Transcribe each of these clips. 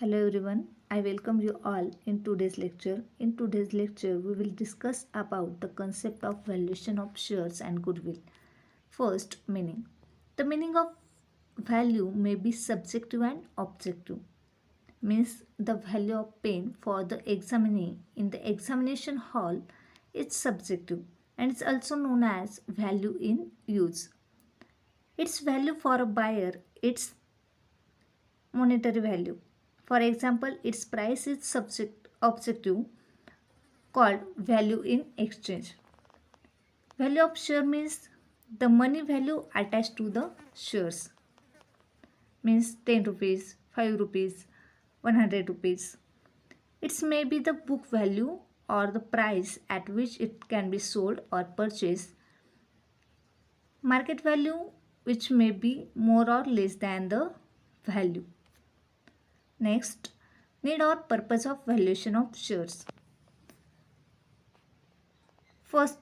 Hello everyone, I welcome you all in today's lecture. In today's lecture, we will discuss about the concept of valuation of shares and goodwill. First, meaning. The meaning of value may be subjective and objective. Means the value of pen for the examinee in the examination hall is subjective and it's also known as value in use. Its value for a buyer, its monetary value. For example, its price is objective called value in exchange. Value of share means the money value attached to the shares. Means 10 rupees, 5 rupees, 100 rupees. It may be the book value or the price at which it can be sold or purchased. Market value which may be more or less than the value. Next, need or purpose of valuation of shares. First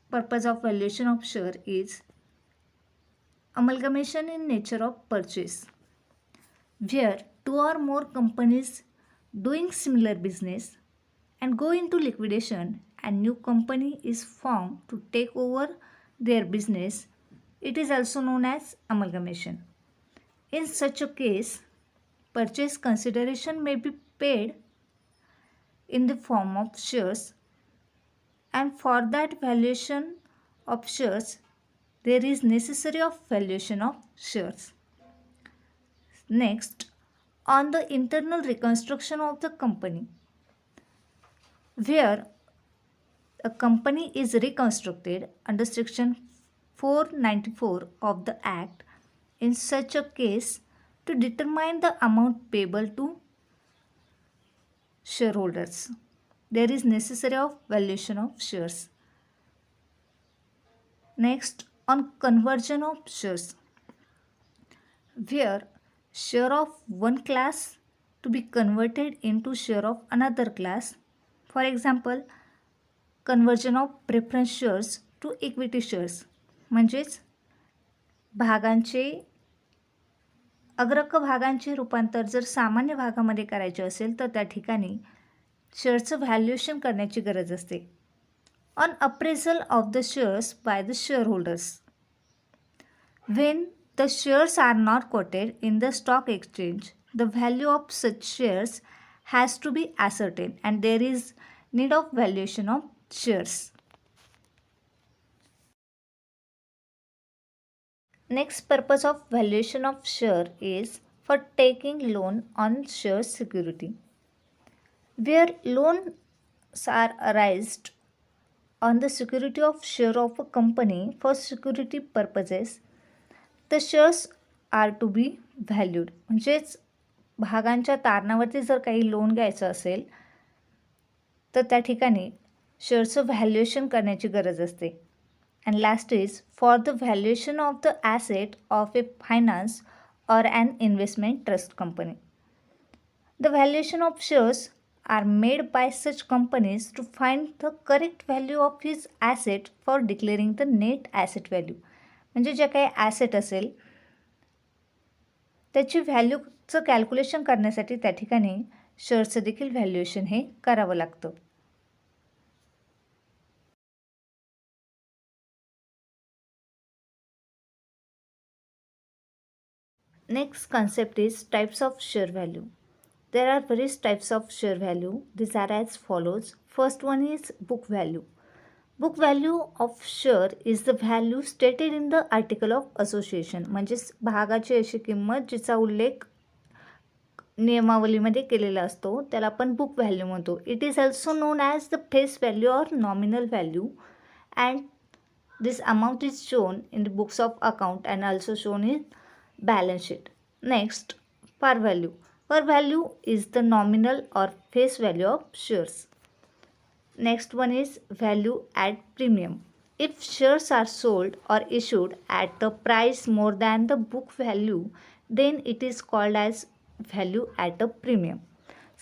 purpose of valuation of share is amalgamation in nature of purchase, where two or more companies doing similar business and go into liquidation and new company is formed to take over their business. It is also known as amalgamation. In such a case, purchase consideration may be paid in the form of shares, and for that valuation of shares there is necessary of valuation of shares. Next, on the internal reconstruction of the company, where a company is reconstructed under section 494 of the act. In such a case, to determine the amount payable to shareholders, there is necessary of valuation of shares. Next, on conversion of shares, where share of one class to be converted into share of another class. For example, conversion of preference shares to equity shares, म्हणजेच भागांचे अग्रक भागांचे रूपांतर जर सामान्य भागामध्ये करायचे असेल तर त्या ठिकाणी शेअरचं व्हॅल्युएशन करण्याची गरज असते. On appraisal of the shares by the shareholders, when the shares are not quoted in the stock exchange, the value of such shares has to be ascertained and there is need of valuation of shares. Next purpose of valuation of share is for taking loan on share security, where loans are raised on the security of share of a company for security purposes. The shares are to be valued. म्हणजेच भागांच्या तारणावरती जर काही loan घ्यायचं असेल तर त्या ठिकाणी शेअरचं valuation करण्याची गरज असते. And last is for the valuation of the asset of a finance or an investment trust company. The valuation of shares are made by such companies to find the correct value of his asset for declaring the net asset value. म्हणजे जे काही asset असेल त्याची व्हॅल्यूचं calculation करण्यासाठी त्या ठिकाणी शेअर्सचं देखील valuation हे करावं लागतं. Next concept is types of share value. There are various types of share value. These are as follows. First one is book value. Book value of share is the value stated in the article of association. म्हणजेच भागाची अशी किंमत जिचा उल्लेख नियमावलीमध्ये केलेला असतो त्याला आपण बुक व्हॅल्यू म्हणतो. It is also known as the face value or nominal value and this amount is shown in the books of account and also shown in balance sheet. Next, par value. Par value is the nominal or face value of shares. Next one is value at premium. If shares are sold or issued at the price more than the book value, then it is called as value at a premium.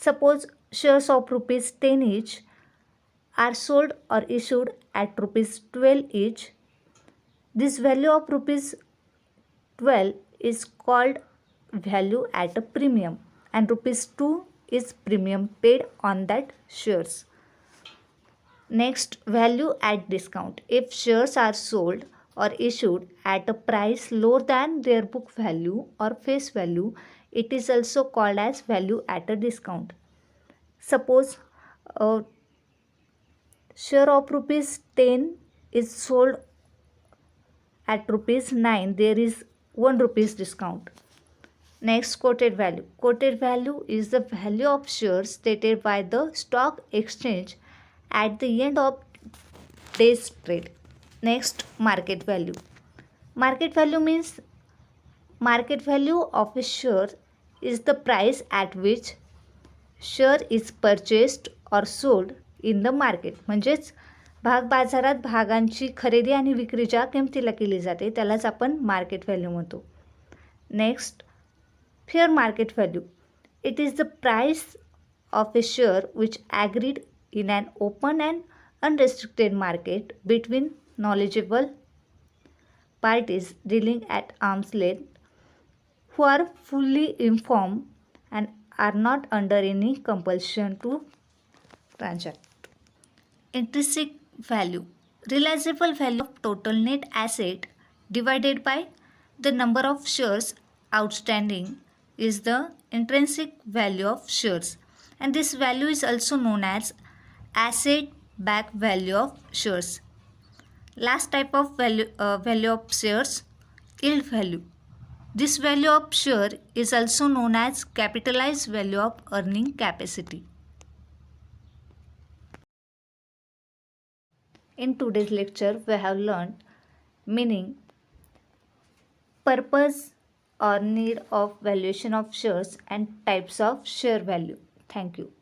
Suppose shares of rupees 10 each are sold or issued at rupees 12 each. This value of rupees 12 is called value at a premium. and rupees 2 is premium paid on that shares. Next, value at discount. If shares are sold or issued at a price lower than their book value or face value, it is also called as value at a discount. Suppose a share of rupees 10 is sold at rupees 9, there is 1 rupees discount. Next, quoted value. Quoted value is the value of shares stated by the stock exchange at the end of day's trade. Next, market value. Market value means market value of a share is the price at which share is purchased or sold in the market. म्हणजेच भाग बाजारात भागांची खरेदी आणि विक्री ज्या किमतीला केली जाते त्यालाच आपण मार्केट व्हॅल्यू म्हणतो. Next, fair market value. It is the price of A share which agreed in an open and unrestricted market between knowledgeable parties dealing at arm's length who are fully informed and are not under any compulsion to transact. Intrinsic value. Realizable value of total net asset divided by the number of shares outstanding is the intrinsic value of shares, and this value is also known as asset back value of shares. Last type of value of shares, yield value. This value of share is also known as capitalized value of earning capacity. In today's lecture, we have learned meaning, purpose or need of valuation of shares and types of share value. Thank you.